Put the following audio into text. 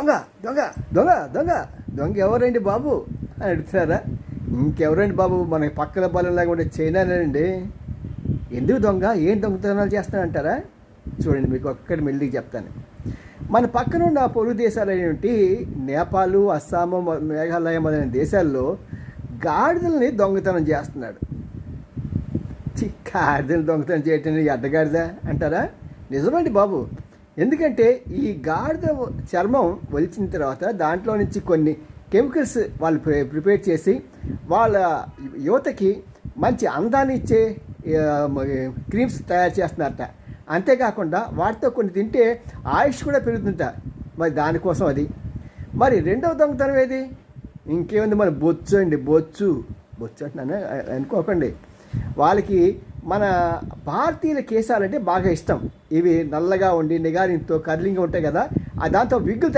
దొంగ దొంగ దొంగ దొంగ దొంగ ఎవరండి బాబు అని అడుగుతున్నారా? ఇంకెవరండి బాబు, మన పక్కన బలంలాగా ఉండే చైనానండి. ఎందుకు దొంగ, ఏం దొంగతనాలు చేస్తానంటారా? చూడండి, మీకు ఒక్కటి మెల్లిగా చెప్తాను. మన పక్కన ఉన్న పొరుగు దేశాలు ఏంటి, నేపాలు, అస్సాము, మేఘాలయ మొదలైన దేశాల్లో గాడిదల్ని దొంగతనం చేస్తున్నాడు. గాడిదలు దొంగతనం చేయటం అడ్డగాడిద అంటారా? నిజమండి బాబు. ఎందుకంటే ఈ గాడిద చర్మం ఒలిచిన తర్వాత దాంట్లో నుంచి కొన్ని కెమికల్స్ వాళ్ళు ప్రిపేర్ చేసి వాళ్ళ యువతకి మంచి అందాన్ని ఇచ్చే క్రీమ్స్ తయారు చేస్తున్నారట. అంతేకాకుండా వాటితో కొన్ని తింటే ఆయుష్ కూడా పెరుగుతుంట. మరి దానికోసం అది. మరి రెండవ దొంగతనం ఏది? ఇంకేముంది, మరి బొచ్చు అండి. బొచ్చు అంటున్నాను అనుకోకండి. వాళ్ళకి మన భారతీయుల కేశాలంటే బాగా ఇష్టం. ఇవి నల్లగా ఉండి నిగారింతో కర్లింగ్గా ఉంటాయి కదా, దాంతో విగ్గులు